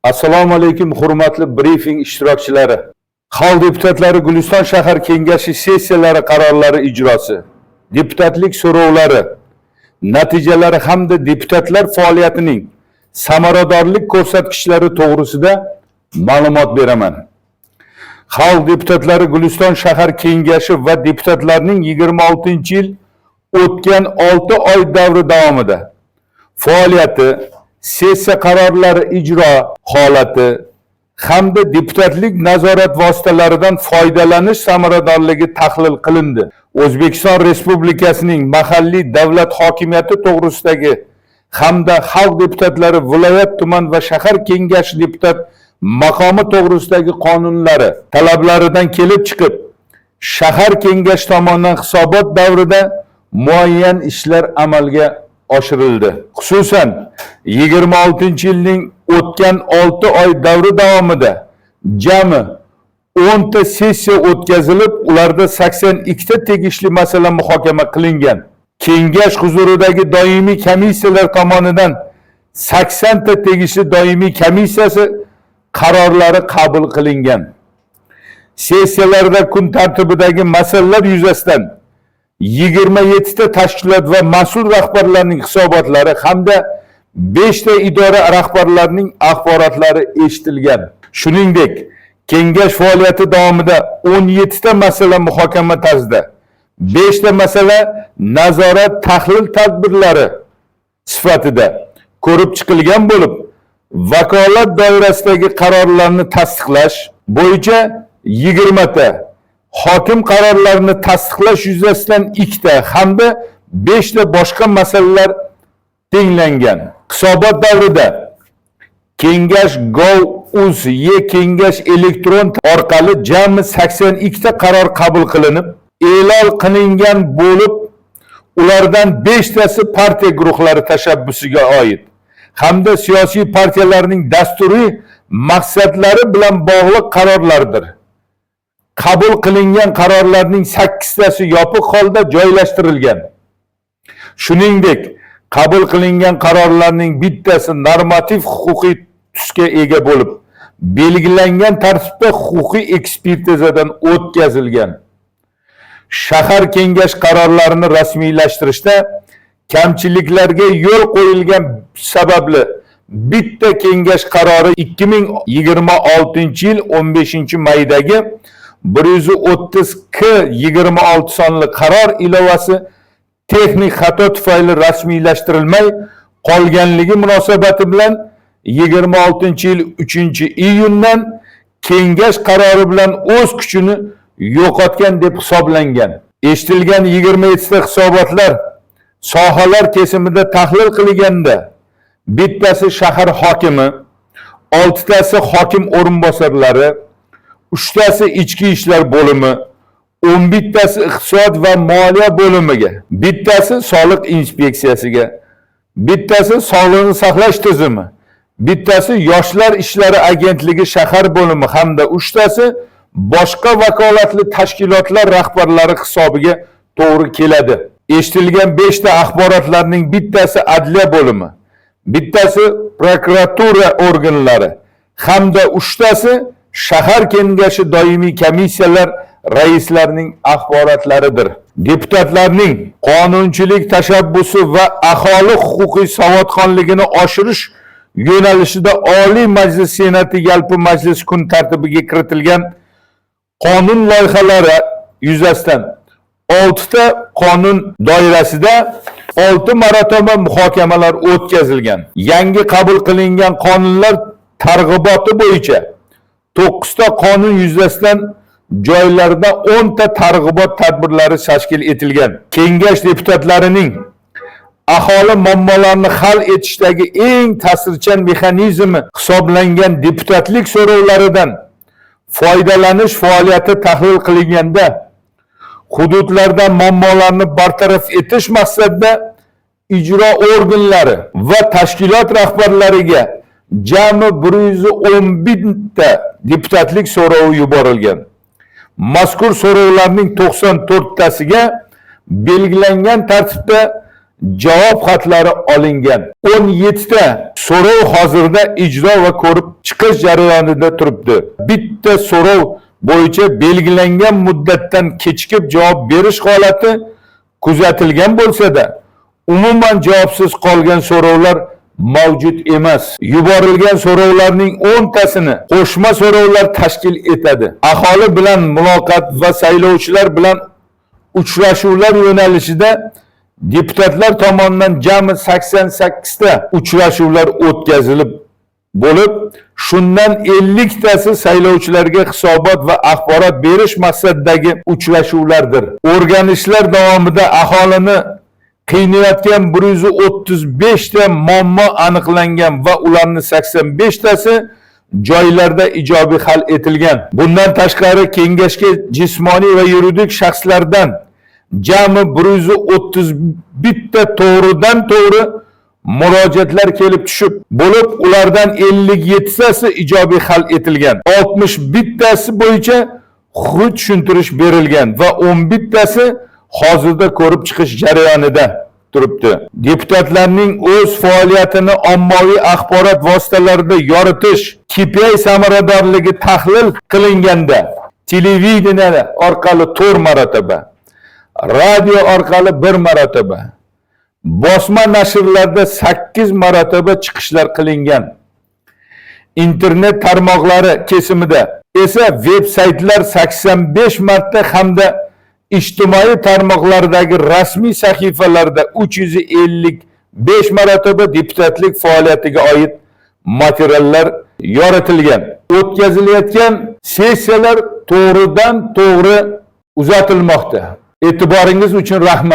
Assalomu alaykum, hurmatli briefing ishtirokchilari. Xalq deputatlari Guliston shahar kengashi sessiyalari qarorlari ijrosi, deputatlik so'rovlari, natijalari hamda deputatlar faoliyatining samaradorlik ko'rsatkichlari to'g'risida ma'lumot beraman. Xalq deputatlari Guliston shahar kengashi va deputatlarning 26-yil o'tgan 6 oy davri davomida faoliyati, sessiya qarorlari ijro holati hamda deputatlik nazorat vositalaridan foydalanish samaradorligi tahlil qilindi. O'zbekiston Respublikasining mahalliy davlat hokimiyati to'g'risidagi hamda xalq deputatlari viloyat, tuman va shahar kengashi deputat maqomi to'g'risidagi qonunlari talablaridan kelib chiqib, shahar kengashi tomonidan hisobot davrida muayyan ishlar amalga oshirildi. Xususan 26-yilning o'tgan 6 oy davri davomida jami 10 ta sessiya o'tkazilib, ularda 82 ta tegishli masala muhokama qilingan. Kengash huzuridagi doimiy komissiyalar tomonidan 80 ta tegishli doimiy komissiyasi qarorlari qabul qilingan. Sessiyalarda kun tartibidagi masalalar yuzasidan 27 ta tashkilot va mas'ul rahbarlarning hisobotlari hamda 5 ta idora rahbarlarining axborotlari eshitilgan. Shuningdek, kengash faoliyati davomida 17 ta masala muhokama tarzida, 5 ta masala nazorat tahlil tadbirlari sifatida ko'rib chiqilgan bo'lib, vakolat doirasidagi qarorlarni tasdiqlash bo'yicha 20 ta, hokim qarorlarini tasdiqlash yuzasidan 2 ta hamda 5 ta boshqa masalalar tenglangan. Hisobot davrida kengash Gov.uz kengash elektron orqali jami 82 ta qaror qabul qilinib, e'lon qilingan bo'lib, ulardan 5 tasi partiya guruhlari tashabbusiga oid hamda siyosiy partiyalarning dasturiy maqsadlari bilan bog'liq qarorlardir. Qabul qilingan qarorlarning 8 tasi yopiq holda joylashtirilgan. Shuningdek, qabul qilingan qarorlarning bittasi normativ huquqiy tusga ega bo'lib, belgilangan tartibda huquqiy ekspertizadan o'tkazilgan. Shahar kengash qarorlarini rasmiylashtirishda kamchiliklarga yo'l qo'yilgan sababli bitta kengash qarori 2026-yil 15-maydagi 130/26 sonli qaror ilovasi texnik xato tufayli rasmiylashtirilmay qolganligi munosabati bilan 26-yil 3-iyundan kengash qarori bilan o'z kuchini yo'qotgan deb hisoblangan. Eshitilgan 27 ta hisobotlar sohalar kesimida tahlil qilinganda bittasi shahar hokimi, 6 tasi hokim o'rinbosarlari, 3 tasi ichki ishlar bo'limi, 11 tasi iqtisod va moliya bo'limiga, bittasi soliq inspeksiyasiga, bittasi sog'liqni saqlash tizimi, bittasi yoshlar ishlari agentligi shahar bo'limi hamda 3 tasi boshqa vakolatli tashkilotlar rahbarlari hisobiga to'g'ri keladi. Eshitilgan 5 ta axborotlarning bittasi adliya bo'limi, bittasi prokuratura organlari hamda 3 tasi shahar kengashi doimiy komissiyalar raislarining axborotlaridir. Deputatlarning qonunchilik tashabbusi va aholi huquqiy savodxonligini oshirish yo'nalishida Oliy Majlis Senati yalpi majlis kun tartibiga kiritilgan qonun loyihalari yuzasidan 6 ta qonun doirasida 6 marotaba muhokamalar o'tkazilgan. Yangi qabul qilingan qonunlar targ'iboti bo'yicha 9 ta qonun yuzasidan joylarda 10 ta targ'ibot tadbirlari tashkil etilgan. Kengash deputatlarining aholi muammolarini hal etishdagi eng ta'sirchan mexanizmi hisoblangan deputatlik so'rovlaridan foydalanish faoliyati tahlil qilinganda, hududlarda muammolarni bartaraf etish maqsadida ijro organlari va tashkilot rahbarlariga jami 111 ta deputatlik so'rovi yuborilgan. Mazkur so'rovlarning 94 tasiga belgilangan tartibda javob xatlari olingan. 17 ta so'rov hozirda ijro va ko'rib chiqilmoqda. chiqish jarayonida turibdi. Bitta so'rov bo'yicha belgilangan muddatdan kechikib javob berish holati kuzatilgan bo'lsa-da, umuman javobsiz qolgan so'rovlar mavjud emas. Yuborilgan so'rovlarning 10tasini qo'shma so'rovlar tashkil etadi. Aholi bilan muloqot va saylovchilar bilan uchrashuvlar yo'nalishida deputatlar tomonidan jami 88 ta uchrashuvlar o'tkazilib bo'lib, shundan 50 tasi saylovchilarga hisobot va axborot berish maqsadidagi uchrashuvlardir. O'rganishlar davomida aholini qiynayotgan 135 ta muammo aniqlangan va ularning 85 tasi joylarda ijobiy hal etilgan. Bundan tashqari kengashga jismoniy va yuridik shaxslardan jami 131 ta to'g'ridan-to'g'ri murojaatlar kelib tushib bo'lib, ulardan 57 tasi ijobiy hal etilgan. 61 tasi bo'yicha huquqiy tushuntirish berilgan va 11 tasi hozirda ko'rib chiqish jarayonida turibdi. Deputatlarning o'z faoliyatini ommaviy axborot vositalarida yoritish KPI samaradorligi tahlil qilinganda televideniya orqali 4 marotaba, radio orqali 1 marotaba, bosma nashrlarda 8 marotaba chiqishlar qilingan. Internet tarmoqlari kesimida esa veb saytlar 85 marta hamda ijtimoiy tarmoqlardagi rasmiy sahifalarda 355 marotaba deputatlik faoliyatiga oid materiallar yoritilgan. O'tkazilayotgan sessiyalar to'g'ridan to'g'ri uzatilmoqda. E'tiboringiz uchun rahmat.